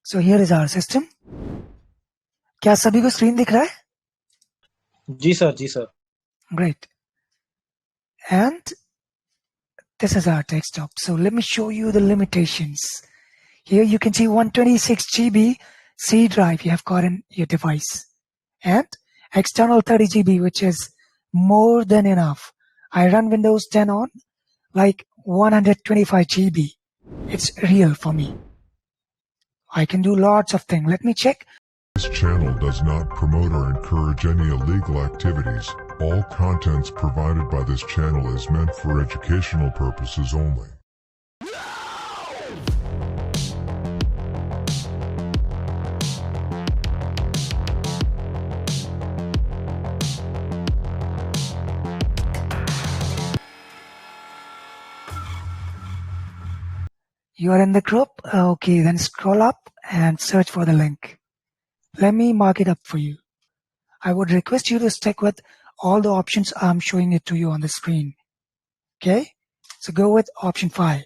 So here is our system. क्या सभी को स्क्रीन दिख रहा है? जी sir. Great. And this is our desktop. So let me show you the limitations. Here you can see 126 GB C drive you have got in your device. And external 30 GB, which is more than enough. I run Windows 10 on like 125 GB. It's real for me. I can do lots of things. Let me check. This channel does not promote or encourage any illegal activities. All contents provided by this channel is meant for educational purposes only. You are in the group? Okay, then scroll up and search for the link. Let me mark it up for you. I would request you to stick with all the options I'm showing it to you on the screen. Okay, so go with option 5.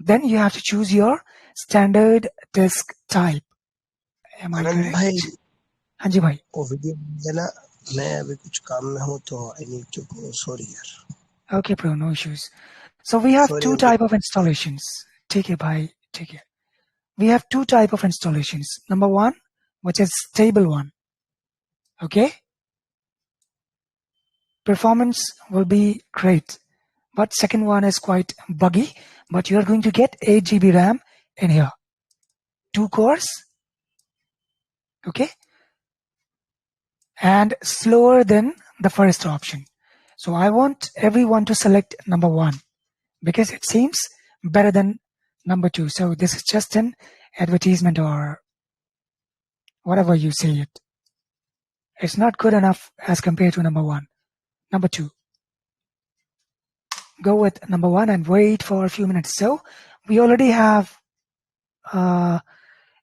Then you have to choose your standard disk type. Am I correct? भाई हाँ जी भाई. वो video देना मैं अभी कुछ काम में हूँ तो I need to go. Sorry यार. Okay, bro, no issues. So we have Sorry, two okay. type of installations. ठीक है भाई, ठीक है. We have two type of installations. Number one, which is stable one. Okay. Performance will be great. But second one is quite buggy. But you are going to get 8 GB RAM in here. 2 cores. Okay. And slower than the first option. So I want everyone to select number 1 because it seems better than number 2. So this is just an advertisement or whatever you say it. It's not good enough as compared to number 1. Number 2. Go with number 1 and wait for a few minutes. So we already have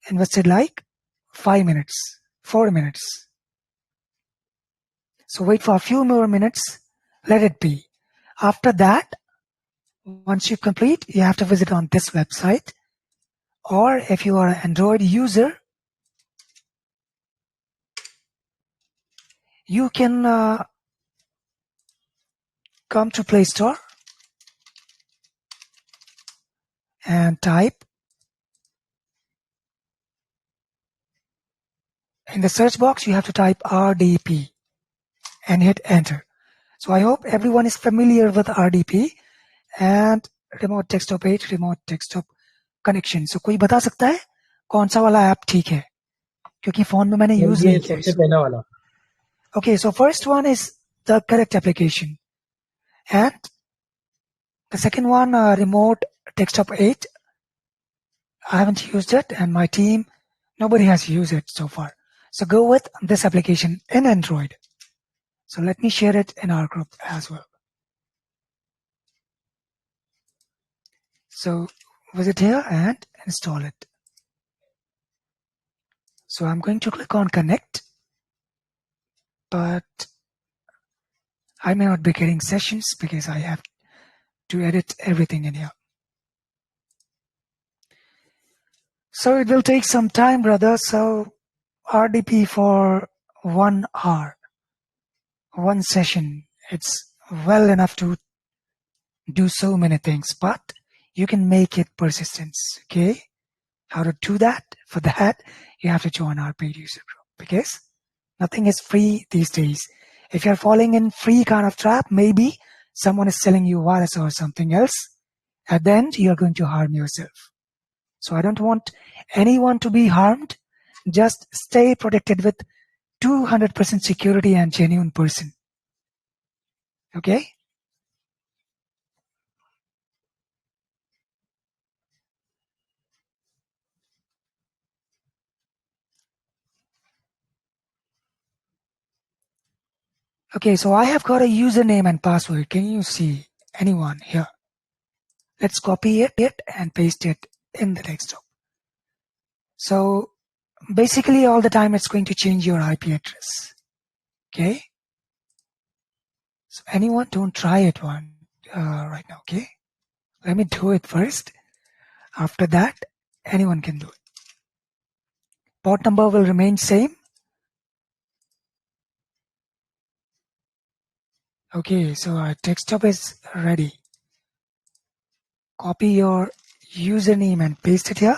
invested like 5 minutes, 4 minutes. So wait for a few more minutes, let it be. After that, once you complete, you have to visit on this website. Or if you are an Android user, you can come to Play Store and type in the search box, you have to type RDP and hit enter. So I hope everyone is familiar with RDP and remote desktop 8, remote desktop connection. So कोई बता सकता है कौन सा वाला app ठीक है? क्योंकि फोन में मैंने यूज नहीं किया सबसे पहला वाला. Okay, so first one is the correct application. And the second one, remote desktop 8. I haven't used it and my team, nobody has used it so far. So go with this application in Android. So let me share it in our group as well. So visit here and install it. So I'm going to click on connect, but I may not be getting sessions because I have to edit everything in here. So it will take some time, brother. So RDP for 1 hour, 1 session. It's well enough to do so many things, but you can make it persistence. Okay. How to do that? For that, you have to join our paid user group because nothing is free these days. If you're falling in free kind of trap, maybe someone is selling you virus or something else. At the end, you're going to harm yourself. So I don't want anyone to be harmed. Just stay protected with 200% security and genuine person. Okay? Okay, so I have got a username and password. Can you see anyone here? Let's copy it and paste it in the desktop. So basically all the time it's going to change your IP address. Okay? So anyone don't try it right now, okay? Let me do it first. After that, anyone can do it. port number will remain same. Okay, so our desktop is ready. Copy your username and paste it here.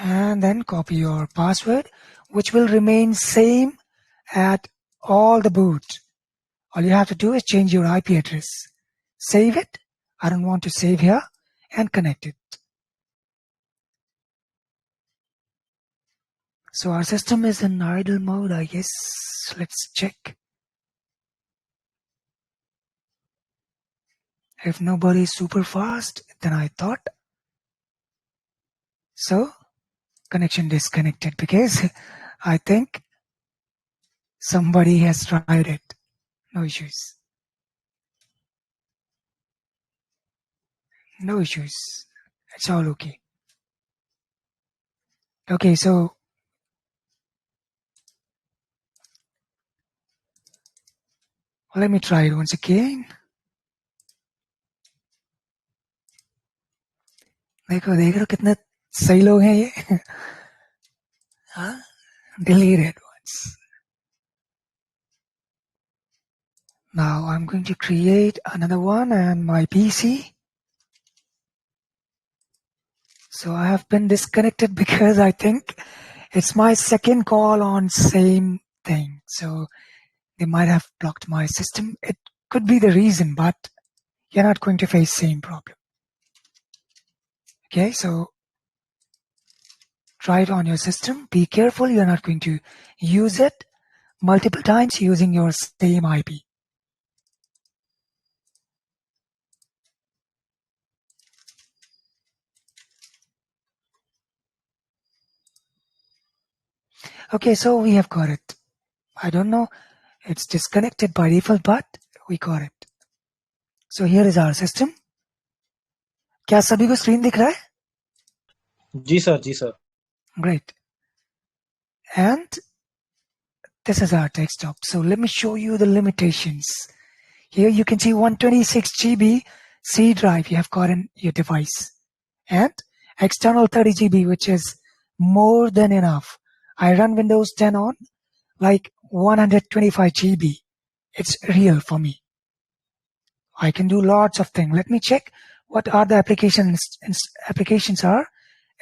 And then copy your password, which will remain same at all the boot. All you have to do is change your IP address. Save it. I don't want to save here, and connect it. So our system is in idle mode, I guess. Let's check. If nobody is super fast, then I thought. So connection disconnected because I think somebody has tried it. No issues. No issues. It's all okay. Okay, so let me try it once again. देखो कितने सही लोग हैं ये. हाँ? Delete it once. Now I'm going to create another one and my PC. So I have been disconnected because I think it's my second call on same thing. So they might have blocked my system. It could be the reason, but you're not going to face same problem. Okay, so try it on your system. Be careful, you're not going to use it multiple times using your same IP. Okay, so we have got it. I don't know, it's disconnected by default, but we got it. So here is our system. क्या सभी को screen दिख रहा है? जी sir. Great. And this is our desktop. So let me show you the limitations. Here you can see 126 GB C drive you have got in your device. And external 30 GB, which is more than enough. I run Windows 10 on like 125 GB. It's real for me. I can do lots of things. Let me check what are the applications are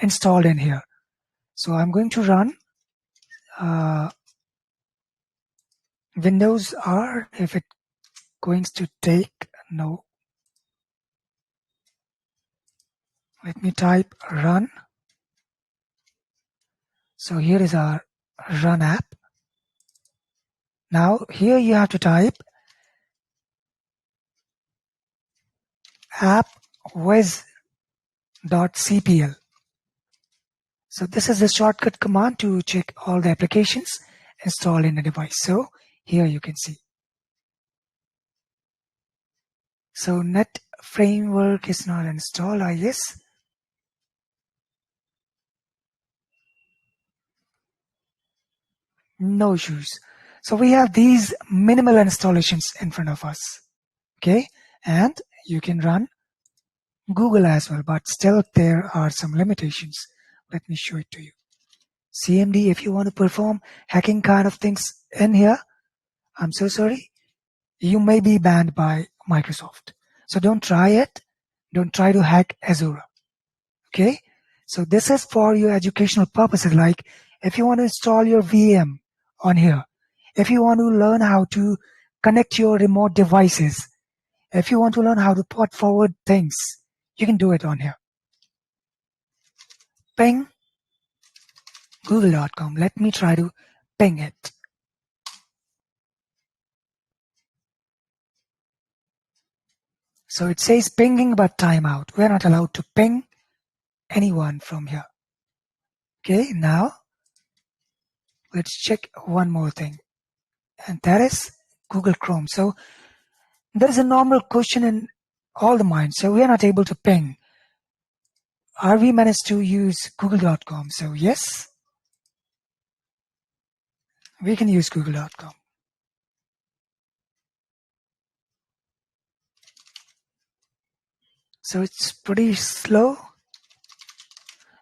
installed in here. So I'm going to run Windows R. If it's going to take, no. Let me type run. So here is our run app. Now here you have to type appwiz.cpl. So this is the shortcut command to check all the applications installed in the device. So here you can see. So net framework is not installed, I guess. No issues. So we have these minimal installations in front of us. Okay, and you can run Google as well, but still there are some limitations. Let me show it to you. CMD, if you want to perform hacking kind of things in here, I'm so sorry, you may be banned by Microsoft. So don't try it. Don't try to hack Azure. Okay, so this is for your educational purposes, like if you want to install your VM on here, if you want to learn how to connect your remote devices, if you want to learn how to port forward things, you can do it on here. Ping google.com. Let me try to ping it. So it says pinging but timeout. We're not allowed to ping anyone from here. Okay, now let's check one more thing, and that is Google Chrome. So there is a normal question in all the minds. So we are not able to ping. Are we managed to use google.com? So yes, we can use google.com. So it's pretty slow.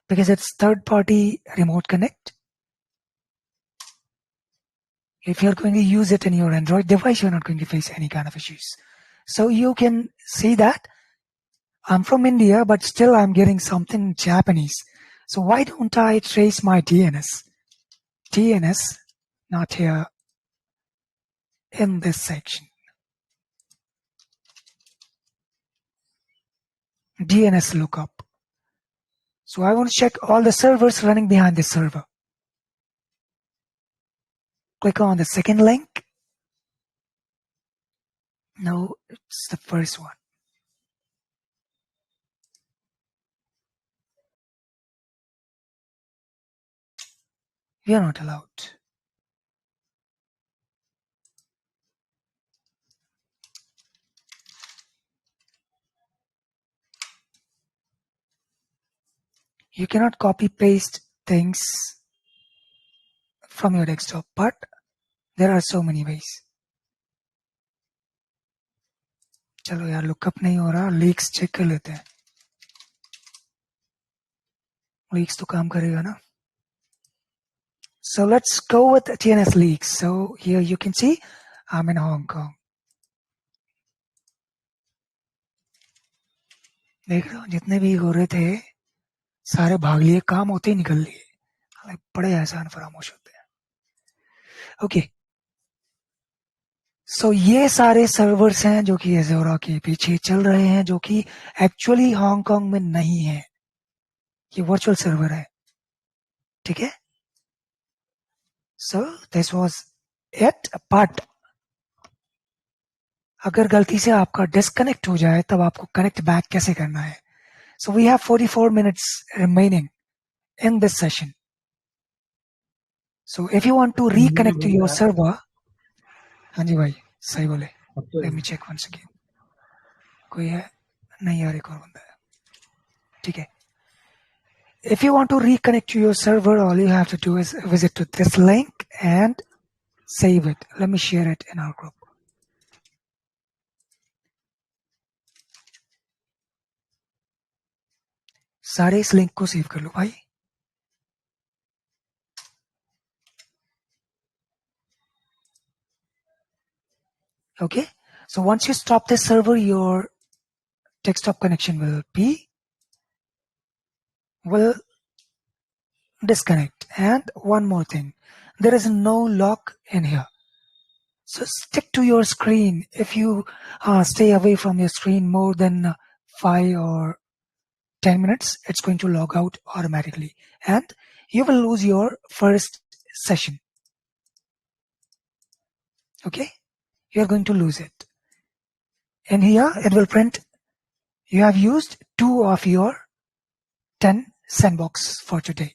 because it's third-party remote connect. If you're going to use it in your Android device, you're not going to face any kind of issues. So you can see that I'm from India, but still I'm getting something Japanese. So why don't I trace my DNS? DNS, not here in this section. DNS lookup. So I want to check all the servers running behind this server. Click on the second link. No, it's the first one. We are not allowed. You cannot copy paste things from your desktop, but there are so many ways. चलो यार lookup नहीं हो रहा, leaks check कर लेते हैं. Leaks तो काम करेगा ना. So let's go with TNS leaks. So here you can see I'm in Hong Kong. देख रहे हो जितने भी हो रहे थे सारे भाग लिए, काम होते ही निकल लिए. बड़े एहसान फरामोश होते हैं. ओके, सो ये सारे सर्वर्स हैं जो कि Azure के पीछे चल रहे हैं, जो कि एक्चुअली हांगकांग में नहीं है. ये वर्चुअल सर्वर है. ठीक है. So this was it. But अगर गलती से आपका डिस्कनेक्ट हो जाए तब आपको कनेक्ट बैक कैसे करना है. So we have 44 minutes remaining in this session. So if you want to reconnect to your server, हाँ जी भाई सही बोले. Let me check once again. कोई है नहीं यार, एक और बंदा है. ठीक है. If you want to reconnect to your server, all you have to do is visit to this link and save it. Let me share it in our group. सारे इस लिंक को सेव कर लो भाई. Okay, so once you stop this server, your desktop connection will disconnect. And one more thing, there is no lock in here. So stick to your screen. If you stay away from your screen more than 5 or 10 minutes, it's going to log out automatically and you will lose your first session. Okay, you're going to lose it. And here it will print you have used 2 of your 10 sandbox for today.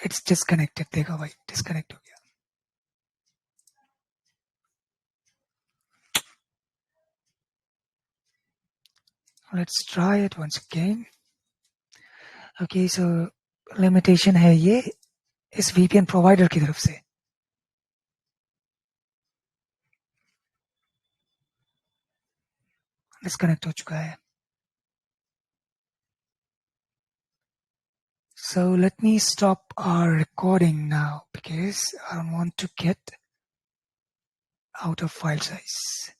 It's disconnected. देखा भाई, disconnect हो गया. Let's try it once again. Okay, so limitation है ये इस VPN provider की तरफ से. Disconnect हो चुका है. So let me stop our recording now because I don't want to get out of file size.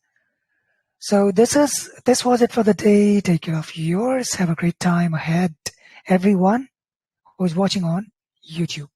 So this was it for the day. Take care of yours. Have a great time ahead, everyone who is watching on YouTube.